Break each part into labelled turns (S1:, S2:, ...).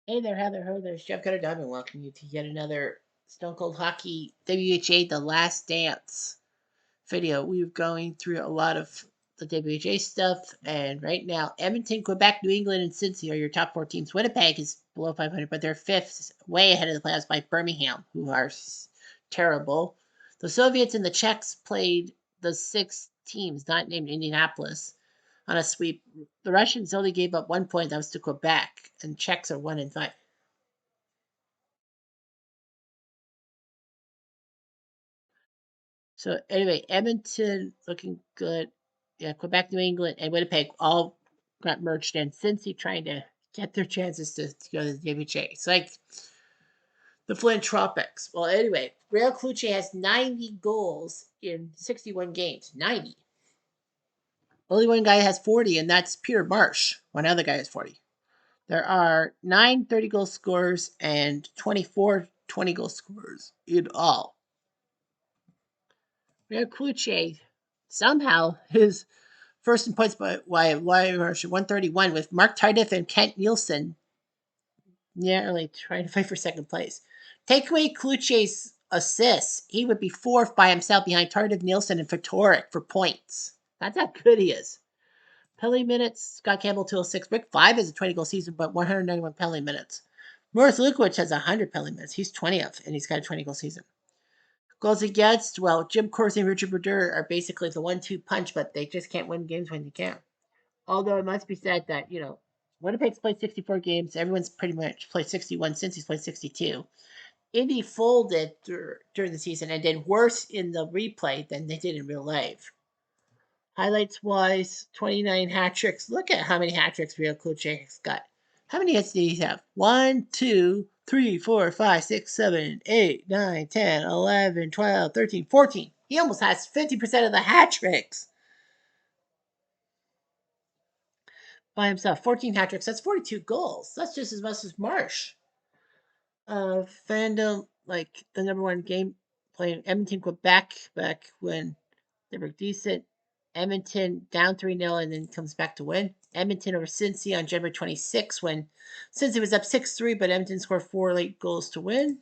S1: Hey there, Heather. Ho, there's Jeff Cutter Diamond. Welcome you to yet another Stone Cold Hockey WHA The Last Dance video. We're going through a lot of the WHA stuff, and right now, Edmonton, Quebec, New England, and Cincy are your top four teams. Winnipeg is below 500, but they're fifth, way ahead of the playoffs by Birmingham, who are terrible. The Soviets and the Czechs played the six teams, not named Indianapolis, on a sweep. The Russians only gave up 1 point, that was to Quebec, and Czechs are 1-5. So anyway, Edmonton looking good. Yeah, Quebec, New England, and Winnipeg all got merged in. Cincy trying to get their chances to go to the WHA. It's like the Flint Tropics. Well, anyway, Real Cluche has 90 goals in 61 games. 90. Only one guy has 40, and that's Peter Marsh. One other guy has 40. There are 9 30-goal scorers and 24 20-goal scorers in all. Real Cluche somehow is first in points by Marsh 131 with Mark Tardif and Kent Nielsen nearly trying to fight for second place. Take away Kluche's assists, he would be fourth by himself behind Tardif, Nielsen, and Fatorik for points. That's how good he is. Penalty minutes, Scott Campbell 206. Rick 5 has a 20-goal season, but 191 penalty minutes. Morris Lukowicz has 100 penalty minutes. He's 20th, and he's got a 20-goal season. Goals against, well, Jim Corsi and Richard Brodeur are basically the 1-2 punch, but they just can't win games when they can. Although it must be said that, Winnipeg's played 64 games. Everyone's pretty much played 61 since he's played 62. Indy folded during the season and did worse in the replay than they did in real life. Highlights wise, 29 hat tricks. Look at how many hat tricks Real Cluche has got. How many hits did he have? 1, 2, 3, 4, 5, 6, 7, 8, 9, 10, 11, 12, 13, 14. He almost has 50% of the hat tricks by himself. 14 hat tricks. That's 42 goals. That's just as much as Marsh. Fandom, like the number one game playing Edmonton, Quebec, back when they were decent. Edmonton down 3-0 and then comes back to win. Edmonton over Cincy on January 26 when Cincy was up 6-3, but Edmonton scored 4 late goals to win.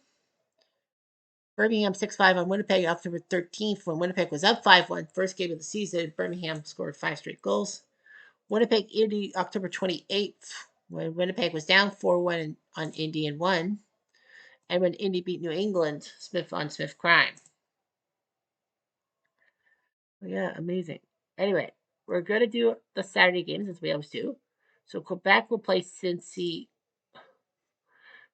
S1: Birmingham 6-5 on Winnipeg October 13th when Winnipeg was up 5-1. First game of the season, Birmingham scored 5 straight goals. Winnipeg Indy October 28th when Winnipeg was down 4-1 on Indy and won. And when Indy beat New England, Smith on Smith crime. Yeah, amazing. Anyway, we're going to do the Saturday games as we always do. So Quebec will play Cincy.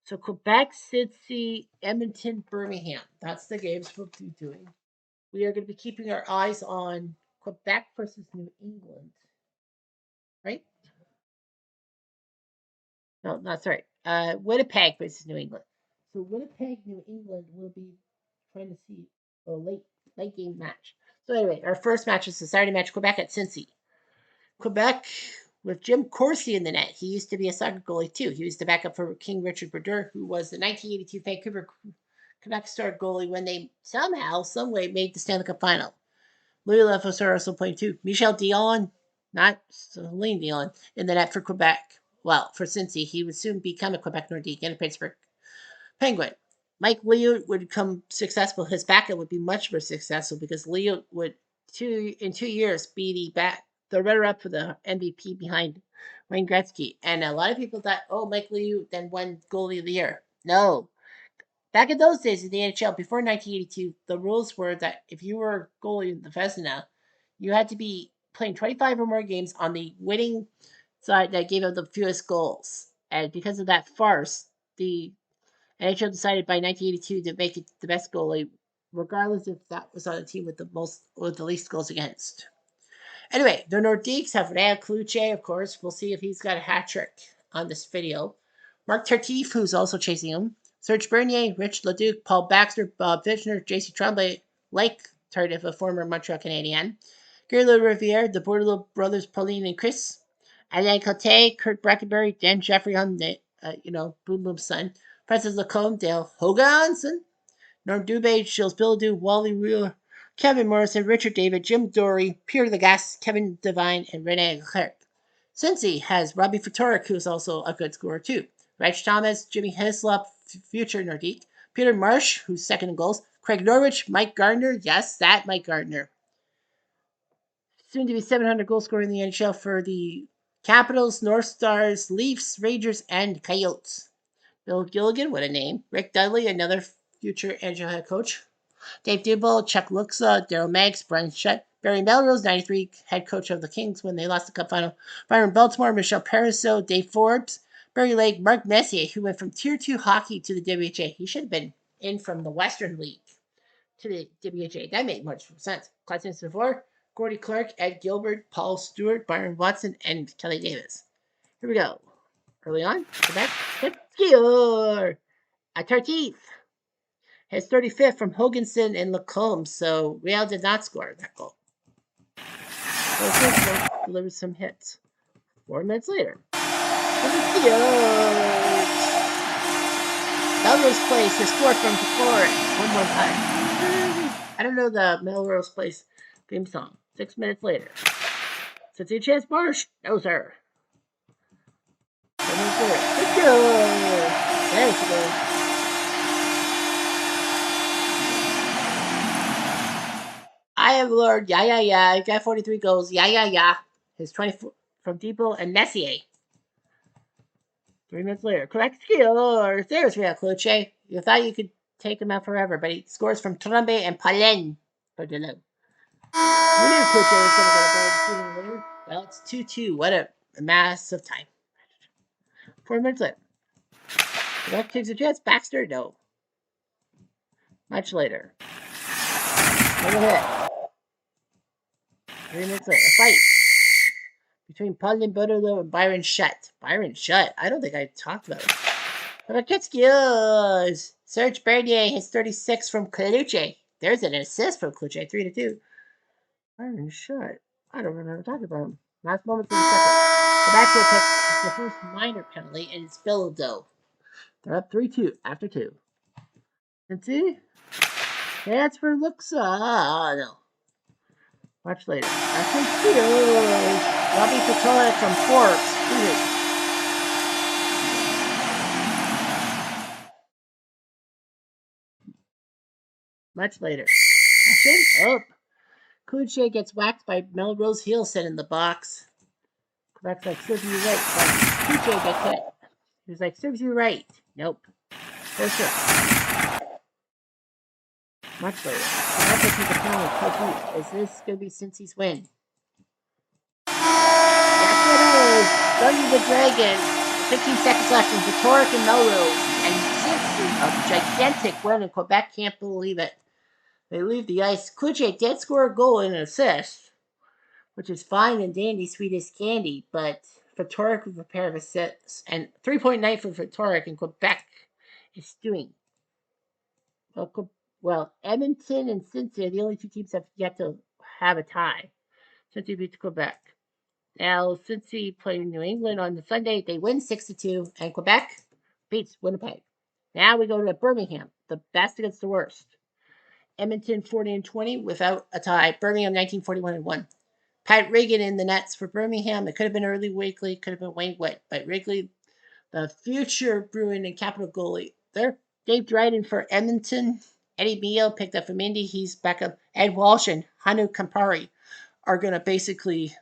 S1: So Quebec, Cincy, Edmonton, Birmingham. That's the games we'll be doing. We are going to be keeping our eyes on Quebec versus New England. Right? No, not sorry. Winnipeg versus New England. So Winnipeg, New England will be trying to see a late game match. So anyway, our first match is the Saturday match, Quebec at Cincy. Quebec with Jim Corsi in the net. He used to be a soccer goalie too. He was the backup for King Richard Brodeur, who was the 1982 Vancouver Quebec star goalie when they somehow, someway made the Stanley Cup final. Louis Lefoseur also played too. Michel Dion, not Celine Dion, in the net for Quebec. Well, for Cincy, he would soon become a Quebec Nordique and a Pittsburgh Penguin. Mike Leo would become successful. His backup would be much more successful because Leo would in 2 years be the runner-up for the MVP behind Wayne Gretzky. And a lot of people thought, oh, Mike Leo then won goalie of the year. No. Back in those days in the NHL, before 1982, the rules were that if you were a goalie in the Vezina, you had to be playing 25 or more games on the winning side that gave up the fewest goals. And because of that farce, the NHL decided by 1982 to make it the best goalie, regardless if that was on a team with the least goals against. Anyway, the Nordiques have Real Cluche, of course. We'll see if he's got a hat trick on this video. Mark Tartif, who's also chasing him. Serge Bernier, Rich Leduc, Paul Baxter, Bob Fitchner, J.C. Tremblay, Lake Tardif, a former Montreal Canadian. Gary Riviere, the Bordelot brothers, Pauline and Chris. Alain Cote, Kurt Brackenbury, Dan Jeffrey on the, Boom Boom's son. Francis Lacombe, Dale Hoganson. Norm Dubé, Gilles Billadou, Wally Wheeler, Kevin Morrison, Richard David, Jim Dory, Pierre Lagasse, Kevin Devine, and Rene Leclerc. Cincy has Robbie Fatorik, who's also a good scorer too. Reg Thomas, Jimmy Hislop, future Nordique. Peter Marsh, who's second in goals. Craig Norwich, Mike Gardner. Yes, that Mike Gardner. Soon to be 700 goal scorer in the NHL for the Capitals, North Stars, Leafs, Rangers, and Coyotes. Bill Gilligan, what a name. Rick Dudley, another future NHL head coach. Dave Dubel, Chuck Luxa, Daryl Maggs, Brian Shutt, Barry Melrose, 93, head coach of the Kings when they lost the Cup final. Byron Baltimore, Michelle Pariseau, Dave Forbes, Barry Lake, Mark Messier, who went from Tier 2 hockey to the WHA. He should have been in from the Western League to the WHA. That made much sense. Class before, Gordy Clark, Ed Gilbert, Paul Stewart, Byron Watson, and Kelly Davis. Here we go. Early on, Quebec, Skier, a Tartif. His 35th from Hoganson and Lacombe, so Real did not score that goal. So Christmas delivers some hits. 4 minutes later. Melrose Place has scored from before 1-1 time. I don't know the Melrose Place theme song. 6 minutes later. Since chance Marsh, no sir. 7 minutes later. There she goes. I am Lord, yeah. He got 43 goals, yeah. His 24 from Depot and Messier. 3 minutes later, correct skill. There's Real Cloche. You thought you could take him out forever, but he scores from Trombe and Palen. We knew Cloche was going to get a goal sooner or later. Well, it's 2-2. What a massive time. 4 minutes later. Quebec takes a chance. Baxter, no. Much later. Another hit. 3 minutes later. A fight between Paulin Bodolo and Byron Shutt. Byron Shutt? I don't think I talked about it. Rakitskis! Serge Bernier has 36 from Coluche. There's an assist from Coluche, 3-2. Byron Shutt. I don't remember talking about him. Last moment for the second. The backfield pick is the first minor penalty, and it's Bilodeau. They're up 3-2 after 2. And see? That's for Luxa. No. Much later. Robbie Petrola from Forbes. 3-2. Much later. Action up. Coluche gets whacked by Melrose Hielsen in the box. Quebec's like, serves you right. But Coluche gets hit. He's like, serves you right. Nope. For sure. Much later. Quebec will take a penalty. Is this going to be Cincy's win? Yes, it is. Thunder the Dragon. 15 seconds left from Vitoric and Melrose. And Cincy, a gigantic win, and Quebec can't believe it. They leave the ice. Cloutier did score a goal and an assist, which is fine and dandy, sweet as candy, but Vitoric with a pair of assists, and 3.9 for Vitoric, and Quebec is stewing. Well, Edmonton and Cincy are the only two teams that have yet to have a tie. Cincy beats Quebec. Now, Cincy playing New England on the Sunday, they win 6-2, and Quebec beats Winnipeg. Now we go to Birmingham, the best against the worst. Edmonton 40-20 without a tie. Birmingham 1941-1. Pat Regan in the nets for Birmingham. It could have been Early Wakely, could have been Wayne Witt, but Wrigley, the future Bruin and Capital goalie, there. Dave Dryden for Edmonton. Eddie Mio picked up from Indy. He's back up. Ed Walsh and Hanu Campari are going to basically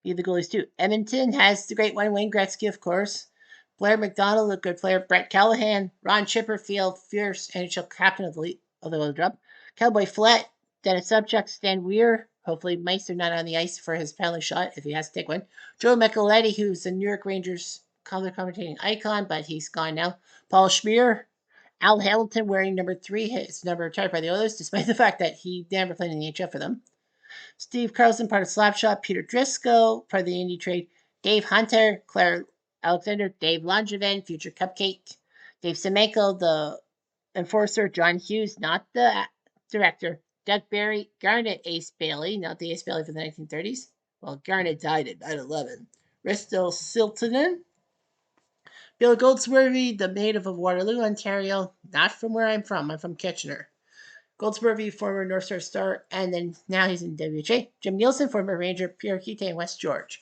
S1: be the goalies too. Edmonton has the great one, Wayne Gretzky, of course. Blair McDonald, a good player. Brett Callahan, Ron Chipperfield, fierce NHL captain of the World Cup. Cowboy Flett, Dennis Subchuk, Stan Weir. Hopefully, Meister not on the ice for his penalty shot if he has to take one. Joe Micheletti, who's a New York Rangers color commentating icon, but he's gone now. Paul Schmier, Al Hamilton wearing number 3, his number retired by the Oilers, despite the fact that he never played in the NHL for them. Steve Carlson, part of Slapshot. Peter Driscoll, part of the indie trade. Dave Hunter, Claire Alexander, Dave Langevin, future Cupcake. Dave Semenko, the enforcer. John Hughes, not the director. Doug Barry, Garnet Ace Bailey, not the Ace Bailey from the 1930s. Well, Garnet died at 9/11. Risto Siltonen. Bill Goldsworthy, the native of Waterloo, Ontario. Not from where I'm from. I'm from Kitchener. Goldsworthy, former North Star, and then now he's in WHA. Jim Nielsen, former Ranger, Pierre Kite, and West George.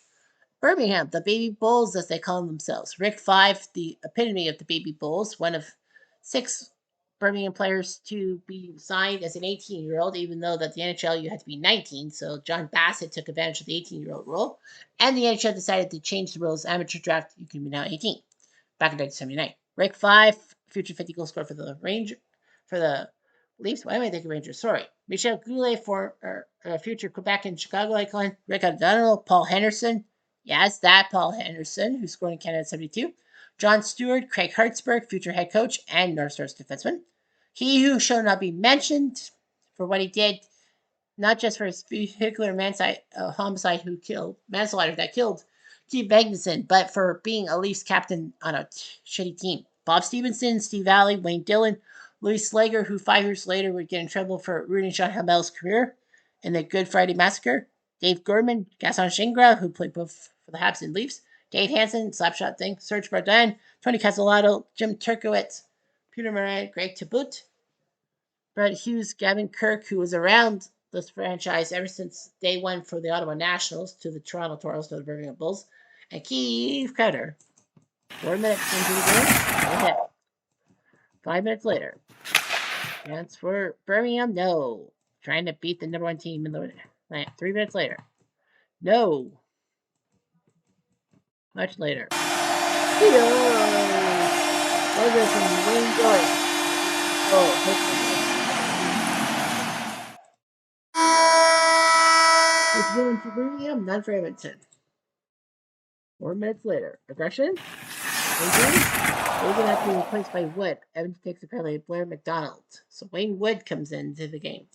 S1: Birmingham, the Baby Bulls, as they call themselves. Rick Five, the epitome of the Baby Bulls, one of 6 Birmingham players to be signed as an 18-year-old, even though that the NHL you had to be 19. So John Bassett took advantage of the 18-year-old rule, and the NHL decided to change the rules. Amateur draft, you can be now 18. Back in 1979, Rick Five, future 50 goal scorer for the Leafs. Why am I thinking Rangers? Sorry. Michel Goulet for future Quebec and Chicago icon. Rick O'Donnell, Paul Henderson. Yes, that Paul Henderson, who scored in Canada in 72. John Stewart, Craig Hartsburg, future head coach and North Stars defenseman. He who shall not be mentioned for what he did, not just for his vehicular homicide manslaughter that killed Keith Magnuson, but for being a Leafs captain on a shitty team. Bob Stevenson, Steve Alley, Wayne Dillon, Louis Slager, who 5 years later would get in trouble for ruining Jean Hamel's career in the Good Friday Massacre. Dave Gorman, Gaston Gingras, who played both for the Habs and Leafs. Dave Hansen, Slapshot Thing, Serge Bardin, Tony Castellato, Jim Turkowitz, Peter Moran, Greg Tabut, Brett Hughes, Gavin Kirk, who was around this franchise ever since day one for the Ottawa Nationals to the Toronto Toros to the Birmingham Bulls, and Keith Carter. 4 minutes into the game, ahead. 5 minutes later, chance for Birmingham, no. Trying to beat the number 1 team in the land. 3 minutes later, no. Much later. Over from Wayne Joy. It's going for Birmingham, none for Edmonton. 4 minutes later, aggression. Reagan have to be replaced by Wood. Evans takes apparently Blair McDonald. So Wayne Wood comes into the game.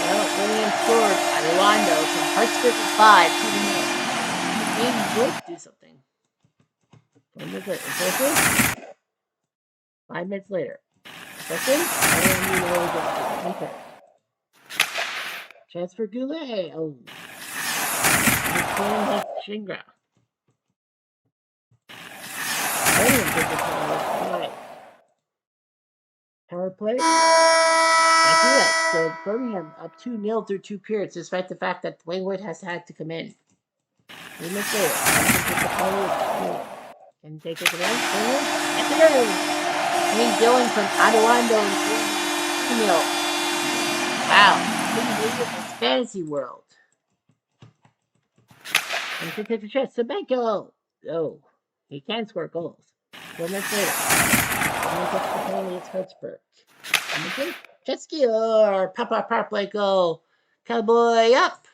S1: Well, William scored at Orlando from Hartsburg 5 to the 0. Wayne Wood do something. 4 minutes later. Aggression. 5 minutes later. Aggression. Okay. Chance for Goulet. Oh. Shingra. Power play. That's it. So Birmingham up 2-0 through 2 periods, despite the fact that Wayne Wood has had to come in. 3 minutes later. Can they take it in? That's it. Wayne Dillon from Adelanto and 2-0. Wow. It's fantasy world. And to take a chance, Semenko. Oh, he can score goals. 4 minutes later. And gets the penalty, it's Hartsburg. Chesky or power play goal. Cowboy up.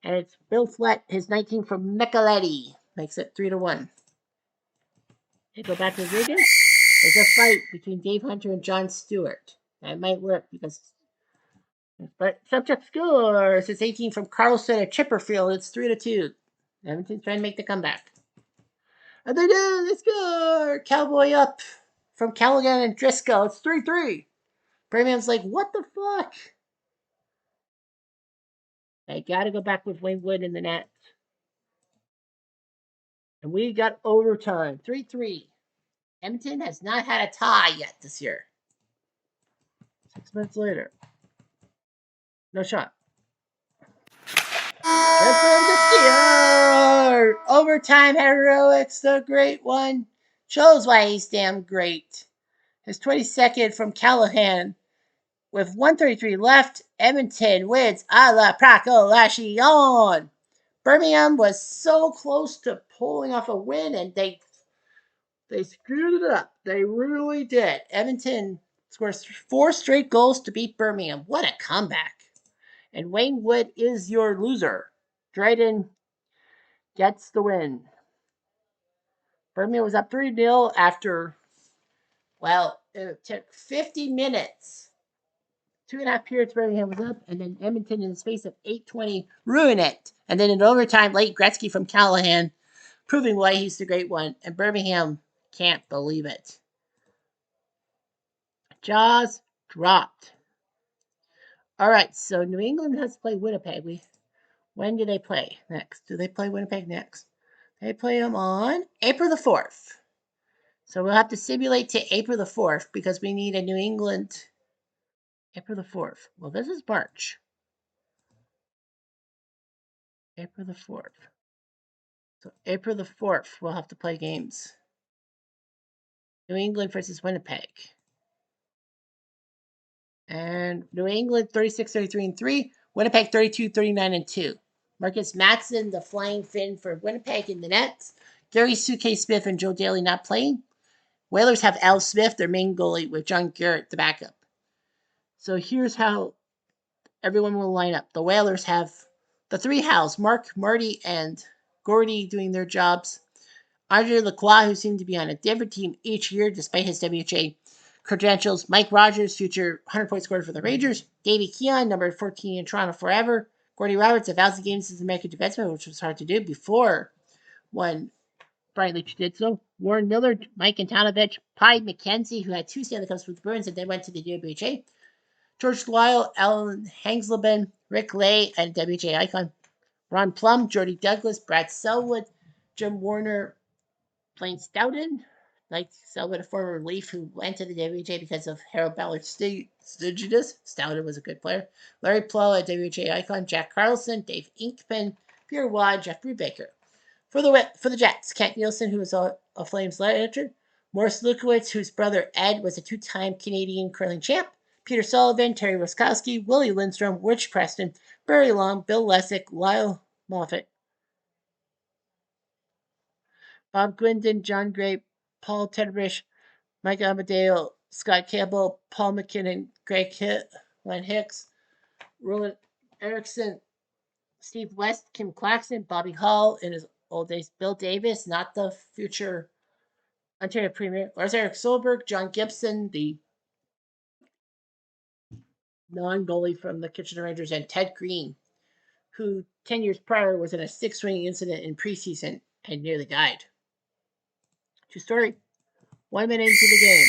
S1: And it's Bill Flett, his 19 from Micheletti. Makes it 3-1. They go back to Vegas. There's a fight between Dave Hunter and John Stewart. That might work because. But subject scores. It's 18 from Carlson at Chipperfield. It's 3-2. Edmonton's trying to make the comeback. And they do. They score. Cowboy up from Callaghan and Driscoll. It's 3-3. Birmingham's like, what the fuck? They got to go back with Wayne Wood in the net. And we got overtime. 3-3. Edmonton has not had a tie yet this year. 6 minutes later. No shot. Overtime heroics, the great one. Shows why he's damn great. His 22nd from Callahan. With 1:33 left, Edmonton wins a la proclamation. Birmingham was so close to pulling off a win, and they screwed it up. They really did. Edmonton scores 4 straight goals to beat Birmingham. What a comeback. And Wayne Wood is your loser. Dryden gets the win. Birmingham was up 3-0 after, well, it took 50 minutes. 2.5 periods Birmingham was up, and then Edmonton in the space of 8:20 ruined it. And then in overtime, late Gretzky from Callahan, proving why he's the great one. And Birmingham can't believe it. Jaws dropped. All right, so New England has to play Winnipeg. When do they play next? Do they play Winnipeg next? They play them on April the 4th. So we'll have to simulate to April the 4th because we need a New England. April the 4th. Well, this is March. April the 4th. So April the 4th, we'll have to play games. New England versus Winnipeg. And New England 36, 33, and 3. Winnipeg 32, 39, and 2. Marcus Matson, the flying Finn for Winnipeg in the nets. Gary Suke Smith and Joe Daly not playing. Whalers have Al Smith, their main goalie, with John Garrett, the backup. So here's how everyone will line up. The Whalers have the three Hals, Mark, Marty, and Gordy doing their jobs. Andre Lacroix, who seemed to be on a different team each year despite his WHA credentials. Mike Rogers, future 100-point scorer for the Rangers. Davey Keon, number 14 in Toronto forever. Gordy Roberts, 1,000 games as an American defenseman, which was hard to do before when Brian Leach did so. Warren Miller, Mike Antonovich, Pi McKenzie, who had 2 Stanley Cups with the Bruins and then went to the WHA. George Lyle, Alan Hangsleben, Rick Lay, and WHA icon. Ron Plum, Jordy Douglas, Brad Selwood, Jim Warner, Blaine Stoughton, like Selwood, a former Leaf who went to the WHA because of Harold Ballard's stinginess. Stoughton was a good player. Larry Plow, a WHA icon. Jack Carlson, Dave Inkpen, Pierre Waugh, Jeff Brubaker. For the Jets, Kent Nielsen, who was a Flames legend. Morris Lukowitz, whose brother Ed was a 2-time Canadian curling champ. Peter Sullivan, Terry Roskowski, Willie Lindstrom, Rich Preston, Barry Long, Bill Lessick, Lyle Moffat, Bob Gwindon, John Gray, Paul Tedrish, Mike Amadeo, Scott Campbell, Paul McKinnon, Greg Len Hicks, Roland Erickson, Steve West, Kim Claxton, Bobby Hall in his old days, Bill Davis, not the future Ontario Premier, Lars Eric Solberg, John Gibson, the non-goalie from the Kitchener Rangers, and Ted Green, who 10 years prior was in a 6-ring incident in preseason and nearly died. True story. 1 minute into the game,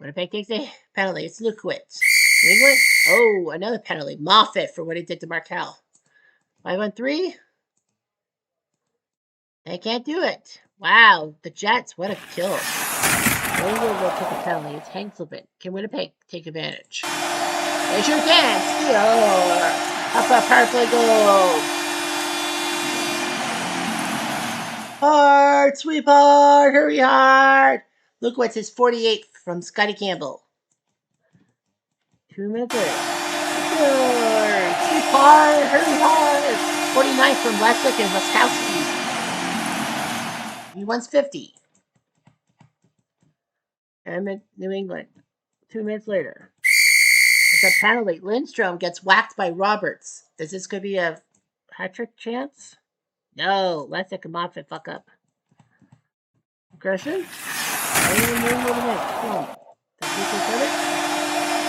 S1: Winnipeg takes a penalty. It's Lukowitz. New England, oh, another penalty. Moffat for what he did to Markel. 5-on-3. They can't do it. Wow, the Jets, what a kill. New England will take a penalty. It's Hangselman. Can Winnipeg take advantage? They sure can. Steal. Up a power play goal. Hard, sweetheart, hurry hard. Lukowitz is 48 from Scotty Campbell. 2 minutes later. Sweep hard, hurry hard. 49 from Lessick and Laskowski. He wants 50. And New England. 2 minutes later. It's a penalty. Lindstrom gets whacked by Roberts. Is this going to be a hat-trick chance? No. Lessick and Moffat fuck up. Aggression? Come on.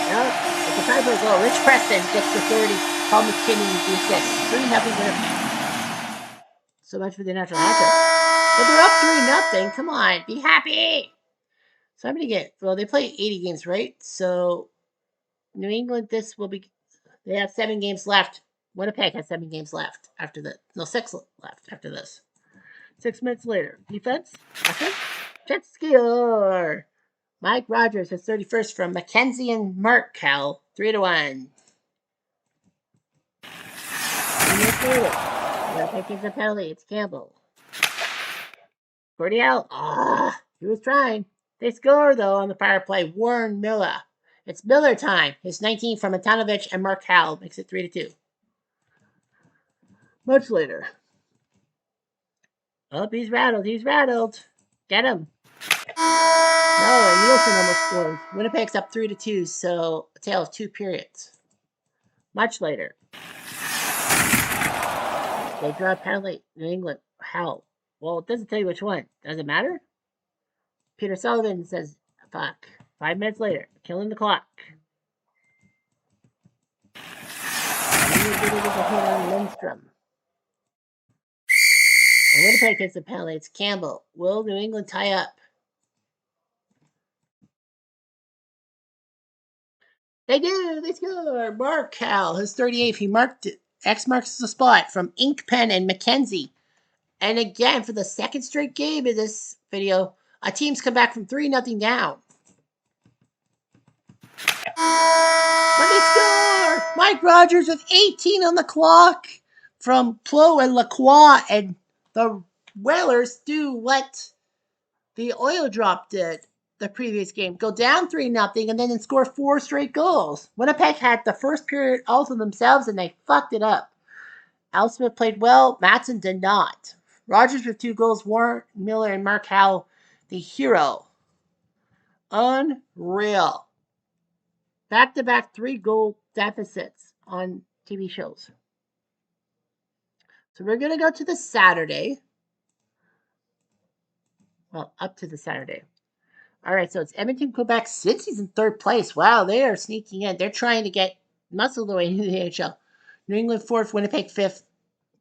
S1: No. It's a tiebreak goal. Rich Preston gets the 30. Paul McKinnon the assist. 3-0 Winnipeg. So much for the natural hat-trick. But they're up 3-0. Come on. Be happy. So I'm going to get, well, they play 80 games, right? So New England, this will be, they have 7 games left. Winnipeg has 7 games left after that. No, 6 left after this. 6 minutes later. Defense. Offense. Jets score. Mike Rogers has 31st from Mackenzie and Markel. 3-1. 3 minutes later. Winnipeg takes a penalty. It's Campbell. Gordy out. Ah, he was trying. They score, though, on the power play. Warren Miller. It's Miller time. His 19 from Antonovich and Mark Howell makes it 3-2. Much later. Oh, he's rattled. He's rattled. Get him. No, and Nielsen almost scores. Winnipeg's up 3-2, so a tale of 2 periods. Much later. They draw a penalty. New England. How? Well, it doesn't tell you which one. Does it matter? Peter Sullivan says, fuck. 5 minutes later. Killing the clock. And he did it with a hit on Lindstrom. And Winnipeg takes the penalty. It's Campbell. Will New England tie up? They do. They score. Mark Howell, his 38th. He marked it. X marks the spot from Inkpen and McKenzie. And again, for the second straight game in this video, our teams come back from 3-0 down. But they score! Mike Rogers with 18 on the clock from Plo and Lacroix, and the Whalers do what the Oil Drop did the previous game. Go down 3-0 and then score 4 straight goals. Winnipeg had the first period all to themselves and they fucked it up. Al Smith played well. Matson did not. Rogers with 2 goals. Warren Miller and Mark Howell, the hero. Unreal. Back-to-back 3-goal deficits on TV shows. So we're going to go to the Saturday. Well, up to the Saturday. All right, so it's Edmonton, Quebec. Cincy's in 3rd place. Wow, they are sneaking in. They're trying to get muscle their way into the AHL. New England 4th, Winnipeg 5th.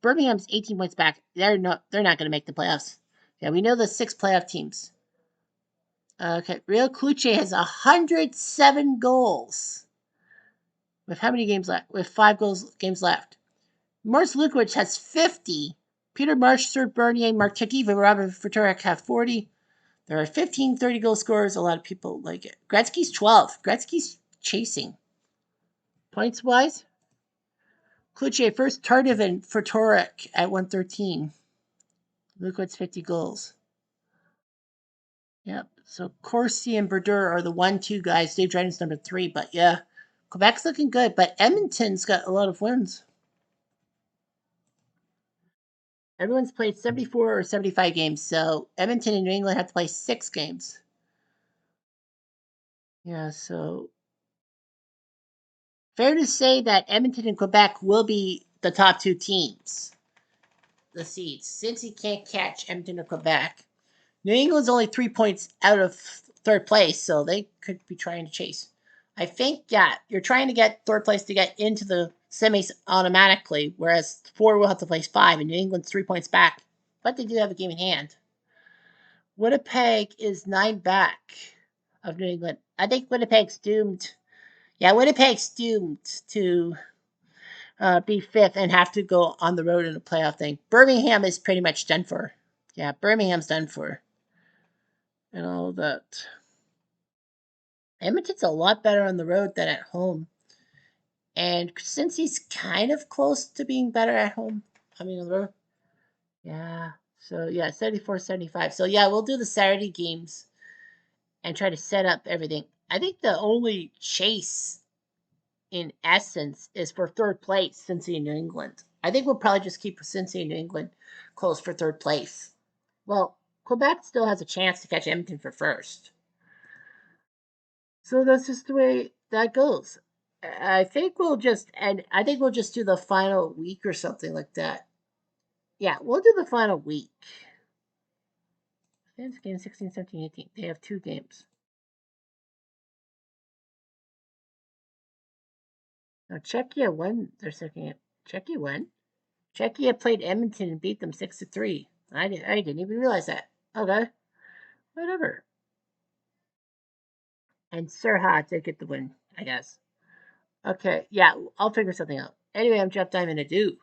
S1: Birmingham's 18 points back. They're not going to make the playoffs. Yeah, we know the 6 playoff teams. Okay, Real Cluche has 107 goals. With how many games left? With 5 games left. Morris Lukowicz has 50. Peter Marsh, Sir Bernier, Mark Tucky, and Robert Furtorek have 40. There are 15 30-goal scorers. A lot of people like it. Gretzky's 12. Gretzky's chasing. Points-wise, Kluche first, Tardif and Furtorek at 113. Lukowicz 50 goals. Yep. So Corsi and Brodeur are the 1-2 guys. Dave Dryden's number 3. But yeah, Quebec's looking good. But Edmonton's got a lot of wins. Everyone's played 74 or 75 games. So Edmonton and New England have to play 6 games. Yeah, so fair to say that Edmonton and Quebec will be the top 2 teams. The seeds. Since he can't catch Edmonton or Quebec. New England's only 3 points out of 3rd place, so they could be trying to chase. I think, yeah, you're trying to get 3rd place to get into the semis automatically, whereas 4 will have to place 5, and New England's 3 points back. But they do have a game in hand. Winnipeg is 9 back of New England. I think Winnipeg's doomed. Yeah, Winnipeg's doomed to be 5th and have to go on the road in a playoff thing. Birmingham is pretty much done for. Yeah, Birmingham's done for. And all of that. Edmonton's a lot better on the road than at home. And since he's kind of close to being better at home, on the road. Yeah. So, yeah, 74, 75. So, yeah, we'll do the Saturday games and try to set up everything. I think the only chase, in essence, is for 3rd place, Cincy and New England. I think we'll probably just keep Cincy and New England close for 3rd place. Well, Quebec still has a chance to catch Edmonton for 1st. So that's just the way that goes. I think we'll just do the final week or something like that. Yeah, we'll do the final week. Game 16, 17, 18. They have 2 games. Now Czechia won their second game. Czechia won. Czechia played Edmonton and beat them 6-3. I didn't even realize that. Okay, whatever. And Serhat did get the win, I guess. Okay, yeah, I'll figure something out. Anyway, I'm Jeff Diamond. Adieu.